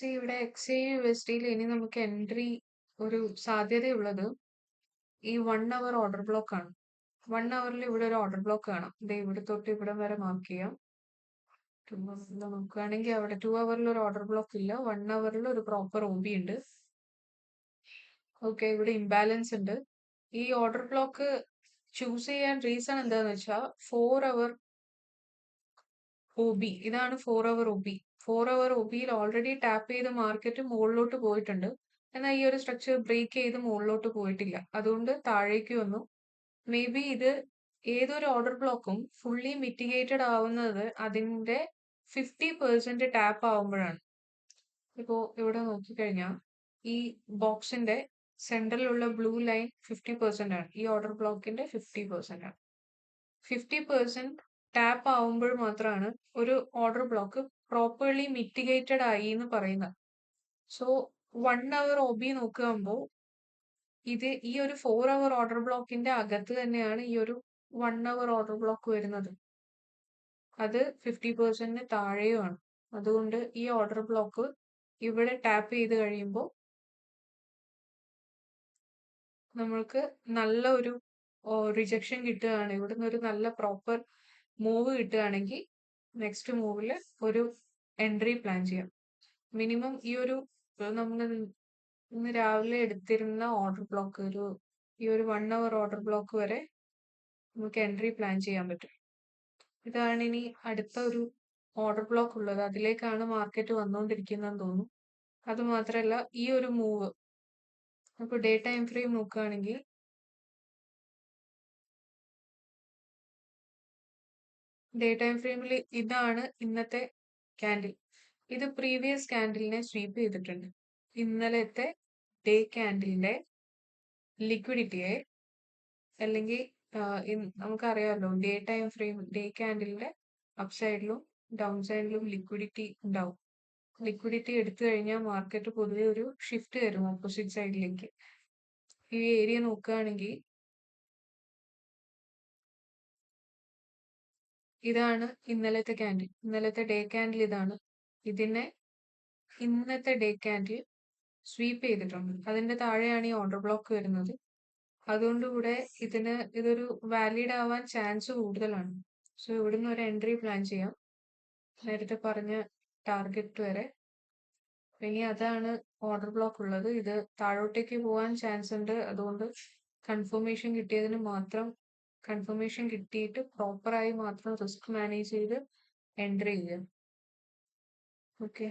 ഇവിടെ XAUSD ഇനി നമുക്ക് എൻട്രി ഒരു സാധ്യതയുള്ളത് ഈ 1 hour ഓർഡർ ബ്ലോക്ക് ആണ്. 1 hourൽ ഇവിടെ ഒരു ഓർഡർ ബ്ലോക്ക് കാണാം. ദേ ഇവിടെ തൊട്ട് ഇവിടം വരെ മാർക്ക് ചെയ്യാം. 2 hour നോക്കുകയാണെങ്കിൽ അവിടെ 2 hourൽ ഒരു ഓർഡർ ബ്ലോക്ക് ഇല്ല. 1 hourൽ ഒരു പ്രോപ്പർ OB ഉണ്ട്. ഓക്കെ, ഇവിടെ ഇംബാലൻസ് ഉണ്ട്. ഈ ഓർഡർ ബ്ലോക്ക് ചൂസ് ചെയ്യാൻ റീസൺ എന്താന്ന് വെച്ചാൽ 4 hour OB ഇതാണ് 4 hour OB. 4 hour OBയിൽ ഓൾറെഡി ടാപ്പ് ചെയ്ത് മാർക്കറ്റ് മുകളിലോട്ട് പോയിട്ടുണ്ട്. എന്നാൽ ഈ ഒരു സ്ട്രക്ചർ ബ്രേക്ക് ചെയ്ത് മുകളിലോട്ട് പോയിട്ടില്ല. അതുകൊണ്ട് താഴേക്ക് വന്നു. മേ ബി ഇത് ഏതൊരു ഓർഡർ ബ്ലോക്കും ഫുള്ളി മിറ്റിഗേറ്റഡ് ആവുന്നത് അതിന്റെ 50% ടാപ്പ് ആവുമ്പോഴാണ്. ഇപ്പോ ഇവിടെ നോക്കിക്കഴിഞ്ഞാൽ ഈ ബോക്സിന്റെ സെന്ററിലുള്ള ബ്ലൂ ലൈൻ 50% ആണ്. ഈ ഓർഡർ ബ്ലോക്കിന്റെ 50% ആണ്. 50% ടാപ്പ് ആവുമ്പോൾ മാത്രമാണ് ഒരു ഓർഡർ ബ്ലോക്ക് പ്രോപ്പർലി മിറ്റിഗേറ്റഡ് ആയി എന്ന് പറയുന്നത്. സോ 1 hour OB നോക്കുമ്പോൾ ഈ ഒരു 4 hour ഓർഡർ ബ്ലോക്കിന്റെ അകത്ത് തന്നെയാണ് ഈ ഒരു 1 hour ഓർഡർ ബ്ലോക്ക് വരുന്നത്. അത് 50%ന് താഴെയുമാണ്. അതുകൊണ്ട് ഈ ഓർഡർ ബ്ലോക്ക് ഇവിടെ ടാപ്പ് ചെയ്ത് കഴിയുമ്പോൾ നമ്മൾക്ക് നല്ല ഒരു റിജക്ഷൻ കിട്ടുകയാണ്. ഇവിടുന്ന് ഒരു നല്ല പ്രോപ്പർ മൂവ് കിട്ടുകയാണെങ്കിൽ നെക്സ്റ്റ് മൂവിൽ ഒരു എൻട്രി പ്ലാൻ ചെയ്യാം. മിനിമം ഈ ഒരു നമ്മൾ ഇന്ന് രാവിലെ എടുത്തിരുന്ന ഓർഡർ ബ്ലോക്ക് ഈ ഒരു 1 hour ഓർഡർ ബ്ലോക്ക് വരെ നമുക്ക് എൻട്രി പ്ലാൻ ചെയ്യാൻ പറ്റും. ഇതാണ് ഇനി അടുത്ത ഒരു ഓർഡർ ബ്ലോക്ക് ഉള്ളത്. അതിലേക്കാണ് മാർക്കറ്റ് വന്നുകൊണ്ടിരിക്കുന്നതെന്ന് തോന്നുന്നു. അത് മാത്രമല്ല ഈ ഒരു മൂവ് അപ്പോൾ ഡേ ടൈം ഫ്രെയിം നോക്കുകയാണെങ്കിൽ ഡേ ടൈം ഫ്രെയിമിൽ ഇതാണ് ഇന്നത്തെ ക്യാൻഡിൽ. ഇത് പ്രീവിയസ് ക്യാൻഡിലിനെ സ്വീപ്പ് ചെയ്തിട്ടുണ്ട്. ഇന്നലത്തെ ഡേ ക്യാൻഡിലിന്റെ ലിക്വിഡിറ്റിയെ അല്ലെങ്കിൽ നമുക്കറിയാമല്ലോ ഡേ ടൈം ഫ്രെയിം ഡേ ക്യാൻഡിലിന്റെ അപ് സൈഡിലും ഡൗൺ സൈഡിലും ലിക്വിഡിറ്റി ഉണ്ടാവും. ലിക്വിഡിറ്റി എടുത്തു കഴിഞ്ഞാൽ മാർക്കറ്റ് പൊതുവെ ഒരു ഷിഫ്റ്റ് വരും ഓപ്പോസിറ്റ് സൈഡിലേക്ക്. ഈ ഏരിയ നോക്കുകയാണെങ്കിൽ ഇതാണ് ഇന്നലത്തെ ക്യാൻഡിൽ. ഇന്നലത്തെ ഡേ ക്യാൻഡിൽ ഇതാണ്. ഇതിനെ ഇന്നത്തെ ഡേ ക്യാൻഡിൽ സ്വീപ്പ് ചെയ്തിട്ടുണ്ട്. അതിന്റെ താഴെയാണ് ഈ ഓർഡർ ബ്ലോക്ക് വരുന്നത്. അതുകൊണ്ടുകൂടെ ഇതൊരു വാലിഡ് ആവാൻ ചാൻസ് കൂടുതലാണ്. സോ ഇവിടുന്ന് ഒരു എൻട്രി പ്ലാൻ ചെയ്യാം നേരത്തെ പറഞ്ഞ ടാർഗറ്റ് വരെ. ഇനി അതാണ് ഓർഡർ ബ്ലോക്ക് ഉള്ളത്. ഇത് താഴോട്ടേക്ക് പോകാൻ ചാൻസ് ഉണ്ട്. അതുകൊണ്ട് കൺഫർമേഷൻ കിട്ടിയിട്ട് പ്രോപ്പറായി മാത്രം റിസ്ക് മാനേജ് ചെയ്ത് എൻട്രി ചെയ്യുക. ഓക്കെ.